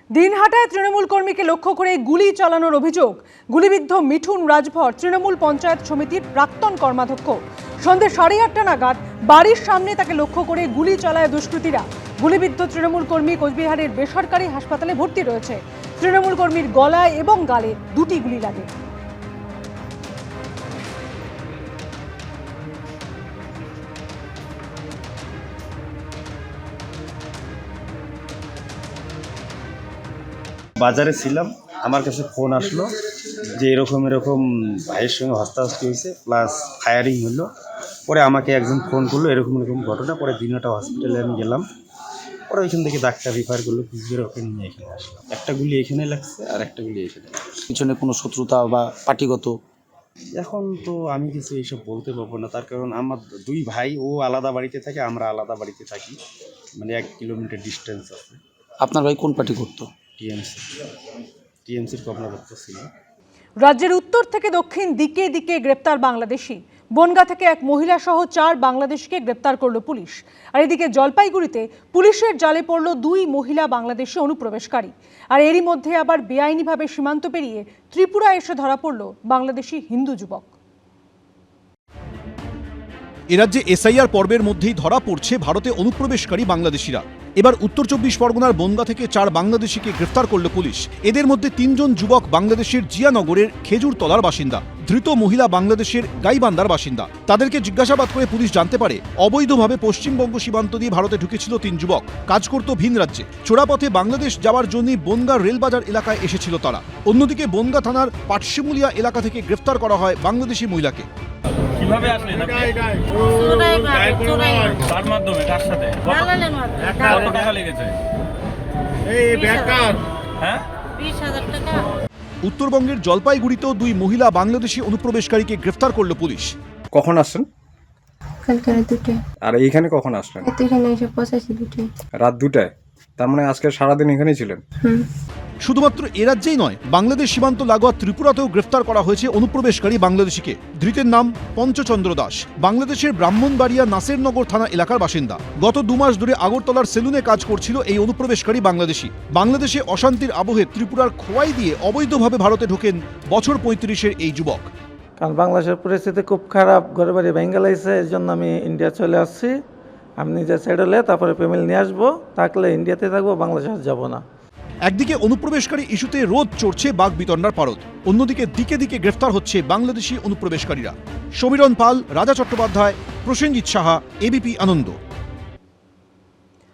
দিনহাটায় তৃণমূল কর্মীকে লক্ষ্য করে গুলি চালানোর অভিযোগ। গুলিবিদ্ধ মিঠুন রাজভর তৃণমূল পঞ্চায়েত সমিতির প্রাক্তন কর্মাধ্যক্ষ। সন্ধ্যে 8:30 নাগাদ বাড়ির সামনে তাকে লক্ষ্য করে গুলি চালায় দুষ্কৃতীরা। গুলিবিদ্ধ তৃণমূল কর্মী কোচবিহারের বেসরকারি হাসপাতালে ভর্তি রয়েছে। তৃণমূল কর্মীর গলায় এবং গালে 2টি গুলি লাগে। বাজারে ছিলাম, আমার কাছে ফোন আসলো যে এরকম ভাইয়ের সঙ্গে হস্তাহস্তি হয়েছে, প্লাস ফায়ারিং হলো। পরে আমাকে একজন ফোন করলো এরকম ঘটনা। পরে দিনহাটা হসপিটালে আমি গেলাম। পরে ওইখান থেকে ডাক্তার রিফার করলো, কুচবিহার, ওকে নিয়ে এখানে আসলাম। একটা গুলি এখানে লাগছে আর একটা গুলি এখানে। পিছনে কোনো শত্রুতা বা পার্টিগত? এখন তো আমি কিছু এইসব বলতে পারবো না, তার কারণ আমার 2 ভাই, ও আলাদা বাড়িতে থাকে, আমরা আলাদা বাড়িতে থাকি, মানে 1 কিলোমিটার ডিস্টেন্স আছে। আপনার ভাই কোন পার্টি করতো? টিএমসির কর্মরত ছিল। রাজ্যের উত্তর থেকে দক্ষিণ দিকে দিকে গ্রেপ্তার বাংলাদেশি। বনগাঁ থেকে এক মহিলা সহ 4 বাংলাদেশিকে গ্রেপ্তার করল পুলিশ। আর এদিকে জলপাইগুড়িতে পুলিশের জালে পড়ল 2 মহিলা বাংলাদেশি অনুপ্রবেশকারী। আর এরই মধ্যে আবার বেআইনিভাবে সীমান্ত পেরিয়ে ত্রিপুরা এসে ধরা পড়ল বাংলাদেশি হিন্দু যুবক। এ রাজ্যে এসআইআর পর্বের মধ্যেই ধরা পড়ছে ভারতে অনুপ্রবেশকারী বাংলাদেশিরা। এবার উত্তর 24 পরগনার বনগাঁ থেকে 4 বাংলাদেশিকে গ্রেফতার করল পুলিশ। এদের মধ্যে 3 জন যুবক বাংলাদেশের জিয়ানগরের খেজুরতলার বাসিন্দা, ধৃত মহিলা বাংলাদেশের গাইবান্ধার বাসিন্দা। তাদেরকে জিজ্ঞাসাবাদ করে পুলিশ জানতে পারে অবৈধভাবে পশ্চিমবঙ্গ সীমান্ত দিয়ে ভারতে ঢুকেছিল 3 যুবক। কাজ করত ভিন রাজ্যে। চোরাপথে বাংলাদেশ যাওয়ার জন্য বনগাঁ রেলবাজার এলাকায় এসেছিল তারা। অন্যদিকে বনগাঁ থানার পাটশিমুলিয়া এলাকা থেকে গ্রেফতার করা হয় বাংলাদেশি মহিলাকে। কিভাবে আসলেন আপনি? কার মাধ্যমে, কার সাথে? কত টাকা লেগেছে? হ্যাঁ, 20,000 টাকা। উত্তরবঙ্গের জলপাইগুড়িতেও 2 মহিলা বাংলাদেশি অনুপ্রবেশকারীকে গ্রেফতার করল পুলিশ। কখন আসছেন? কালকে রাত 2টায়। আর এইখানে কখন আসলেন? এখানে এসে পৌঁছাইছি 2টায়। রাত 2টায়? তার মানে আজকে সারাদিন এখানেই ছিলেন? শুধুমাত্র এ রাজ্যেই নয়, বাংলাদেশ সীমান্ত লাগোয়া ত্রিপুরাতেও গ্রেফতার করা হয়েছে অনুপ্রবেশকারী বাংলাদেশিকে। ধৃতের নাম পঞ্চচন্দ্র দাস, বাংলাদেশের ব্রাহ্মণবাড়িয়া নাসেরনগর থানা এলাকার বাসিন্দা। গত 2 মাস ধরে আগরতলার সেলুনে কাজ করছিল এই অনুপ্রবেশকারী বাংলাদেশি। বাংলাদেশে অশান্তির আবহে ত্রিপুরার খোয়াই দিয়ে অবৈধভাবে ভারতে ঢোকেন বছর 35-এর এই যুবক। কারণ বাংলাদেশের পরিস্থিতি খুব খারাপ, ঘরে বাড়ি ভেঙে লাগছে, এর জন্য আমি ইন্ডিয়া চলে আসছি। আমি নিজে সেট হলে তারপরে ফ্যামিলি নিয়ে আসবো, থাকলে ইন্ডিয়াতে থাকবো, বাংলাদেশে যাব না। একদিকে অনুপ্রবেশকারী ইস্যুতে রোদ চড়ছে বাগবিতণ্ডার পারদ, অন্যদিকে দিকে দিকে গ্রেফতার হচ্ছে বাংলাদেশি অনুপ্রবেশকারীরা। সমীরণ পাল, রাজা চট্টোপাধ্যায়, প্রসেনজিৎ সাহা, এবিপি আনন্দ।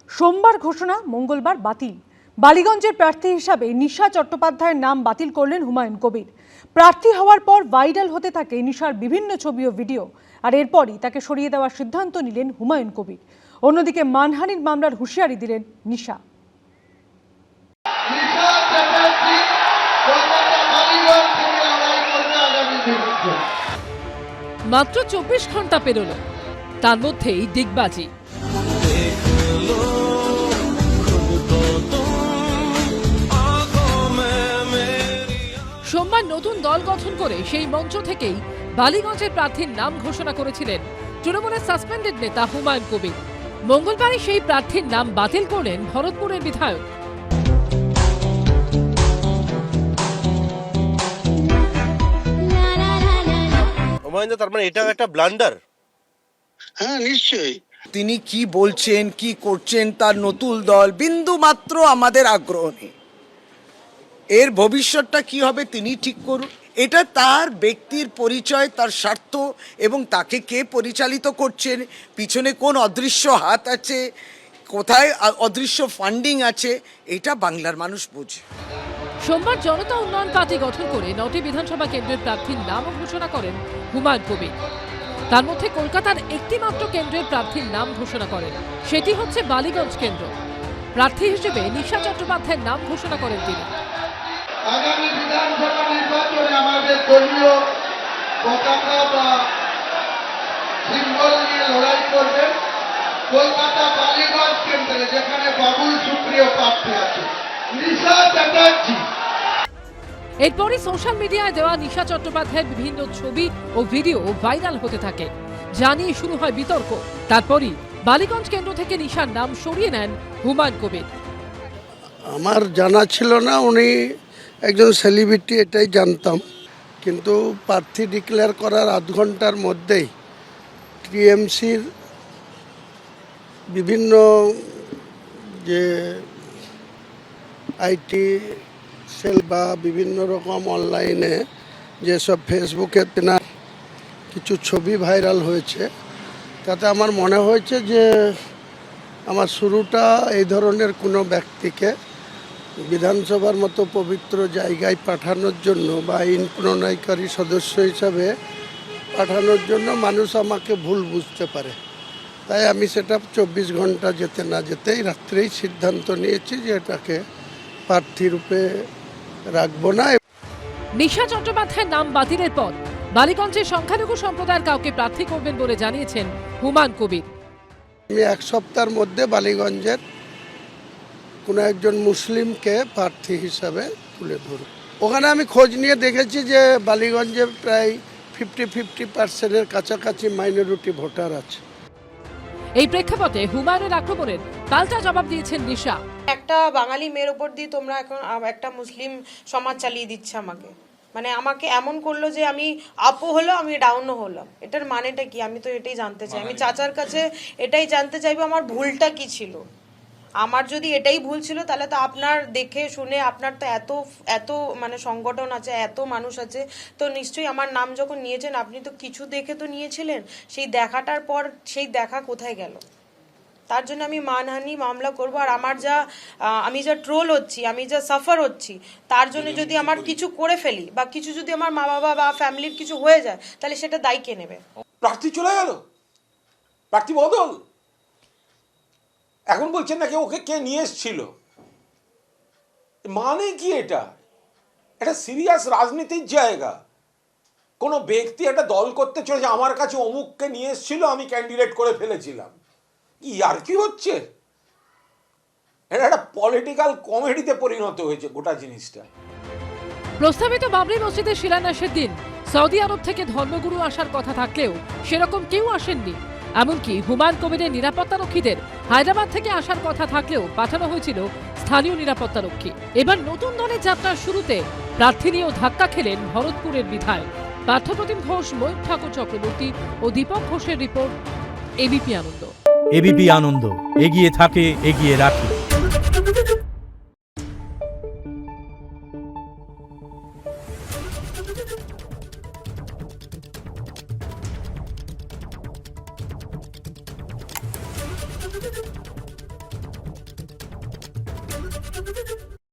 সোমবার ঘোষণা, মঙ্গলবার বাতিল। বালিগঞ্জের প্রার্থী হিসাবে নিশা চট্টোপাধ্যায়ের নাম বাতিল করলেন হুমায়ুন কবির। প্রার্থী হওয়ার পর ভাইরাল হতে থাকে নিশার বিভিন্ন ছবি ও ভিডিও। আর এরপরই তাকে সরিয়ে দেওয়ার সিদ্ধান্ত নিলেন হুমায়ুন কবির। অন্যদিকে মানহানির মামলার হুঁশিয়ারি দিলেন নিশা। মাত্র 24 ঘন্টা পেরোলো, তার মধ্যেই দিগবাজি। সোমবার নতুন দল গঠন করে সেই মঞ্চ থেকেই বালিগঞ্জের প্রার্থীর নাম ঘোষণা করেছিলেন তৃণমূলের সাসপেন্ডেড নেতা হুমায়ুন কবির। মঙ্গলবারই সেই প্রার্থীর নাম বাতিল করলেন ভরতপুরের বিধায়ক। তার মানে এটা একটা ব্লান্ডার। হ্যাঁ, নিশ্চয়ই। তিনি কি বলছেন, কি করছেন, তার নতুন দল বিন্দু মাত্র আমাদের আগ্রহ নেই। এর ভবিষ্যৎটা কি হবে তিনি ঠিক করুন। এটা তার ব্যক্তির পরিচয়, তার স্বার্থ এবং তাকে কে পরিচালিত করছেন, পিছনে কোন অদৃশ্য হাত আছে, কোথায় অদৃশ্য ফান্ডিং আছে, এটা বাংলার মানুষ বোঝে। সোমবার জনতা উন্নয়ন পার্টি গঠন করে 9টি বিধানসভা কেন্দ্রের প্রার্থীর নাম ঘোষণা করেন হুমায়ুন কবির। তার মধ্যে কলকাতার একটি মাত্র কেন্দ্রের প্রার্থীর নাম ঘোষণা করেন, সেটি হচ্ছে বালিগঞ্জ কেন্দ্র। প্রার্থী হিসেবে নিশা চট্টোপাধ্যায়ের নাম ঘোষণা করেন তিনি। আগামী বিধানসভা নির্বাচনে আমাদের দলীয় পতাকা বা সিম্বল নিয়ে লড়াই করবেন কলকাতা বালিগঞ্জ কেন্দ্রে, যেখানে বাবুল সুপ্রিয় প্রার্থী আছে, নিশা চ্যাটার্জি। এরপরই সোশ্যাল মিডিয়ায় দেওয়া নিশা চট্টোপাধ্যায়ের বিভিন্ন ছবি ও ভিডিও ভাইরাল হতে থাকে, যা নিয়ে শুরু হয় বিতর্ক। তারপরই বালিগঞ্জ কেন্দ্র থেকে নিশার নাম সরিয়ে নেন হুমায়ুন কবির। আমার জানা ছিল না উনি একজন সেলিব্রিটি, এটাই জানতাম। কিন্তু প্রার্থী ডিক্লেয়ার করার আধ ঘন্টার মধ্যেই টিএমসির বিভিন্ন যে আইটি সেল বা বিভিন্ন রকম অনলাইনে যেসব ফেসবুকে তেনার কিছু ছবি ভাইরাল হয়েছে, তাতে আমার মনে হয়েছে যে আমার শুরুটা এই ধরনের কোনো ব্যক্তিকে বিধানসভার মতো পবিত্র জায়গায় পাঠানোর জন্য বা আইন প্রণয়নকারী সদস্য হিসাবে পাঠানোর জন্য মানুষ আমাকে ভুল বুঝতে পারে। তাই আমি সেটা 24 ঘন্টা যেতে না যেতেই রাত্রেই সিদ্ধান্ত নিয়েছি যে এটাকে প্রার্থী রূপে রাখবো না। নিশা চট্টোপাধ্যায়ের নাম বাতিলের পর বালিগঞ্জের সংখ্যালঘু সম্প্রদায়ের কাউকে প্রার্থী করবেন বলে জানিয়েছেন হুমায়ুন কবির। আমি এক সপ্তাহের মধ্যে বালিগঞ্জের কোনো একজন মুসলিমকে প্রার্থী হিসাবে তুলে ধরব। ওখানে আমি খোঁজ নিয়ে দেখেছি যে বালিগঞ্জে প্রায় 50-50% কাছাকাছি মাইনরিটি ভোটার আছে। এই প্রেক্ষাপটে হুমায়ুনের আক্রমণের পাল্টা জবাব দিয়েছেন নিশা। একটা বাঙালি মেয়ের ওপর দিয়ে তোমরা এখন একটা মুসলিম সমাজ চালিয়ে দিচ্ছে আমাকে, মানে আমাকে এমন করলো যে আমি আপও হলো আমি ডাউনও হলাম। এটার মানেটা কি আমি তো এটাই জানতে চাই। আমি চাচার কাছে এটাই জানতে চাইবো আমার ভুলটা কি ছিল। আমার যদি এটাই ভুল ছিল তাহলে তো আপনার দেখে শুনে আপনার তো এত মানে সংগঠন আছে, এত মানুষ আছে, তো নিশ্চয়ই আমার নাম যখন নিয়েছেন আপনি তো কিছু দেখে তো নিয়েছিলেন। সেই দেখাটার পর সেই দেখা কোথায় গেল? তার জন্য আমি মানহানি মামলা করব। আর আমার আমি যা ট্রোল হচ্ছি, আমি যা সাফার হচ্ছি, তার জন্য যদি আমার কিছু করে ফেলি বা কিছু যদি আমার মা বাবা বা ফ্যামিলির কিছু হয়ে যায় তাহলে সেটা দায়ী কে নেবে? প্রার্থী চলে গেল, প্রার্থী বদল, এখন বলছেন নাকি ওকে কে নিয়ে এসেছিল। মানে কি এটা? এটা সিরিয়াস রাজনীতির জায়গা। কোনো ব্যক্তি একটা দল করতে চলেছে, আমার কাছে অমুককে নিয়ে এসেছিল, আমি ক্যান্ডিডেট করে ফেলেছিলাম, কি আর কি হচ্ছে? এটা একটা পলিটিক্যাল কমেডিতে পরিণত হয়েছে গোটা জিনিসটা। প্রস্তাবিত বাবরি মসজিদের শিলান্যাসের দিন সৌদি আরব থেকে ধর্মগুরু আসার কথা থাকলেও সেরকম কেউ আসেননি। এমনকি হুমায়ুন কবিরের নিরাপত্তারক্ষীদের হায়দ্রাবাদ থেকে আসার কথা থাকলেও পাঠানো হয়েছিল স্থানীয় নিরাপত্তারক্ষী। এবার নতুন দলের যাত্রার শুরুতে প্রার্থী নিয়েও ধাক্কা খেলেন ভরতপুরের বিধায়ক। পার্থপ্রতিম ঘোষ, ময়ূর ঠাকুর চক্রবর্তী ও দীপক ঘোষের রিপোর্ট, এবিপি আনন্দ। এবিপি আনন্দ, এগিয়ে থাকে, এগিয়ে রাখে।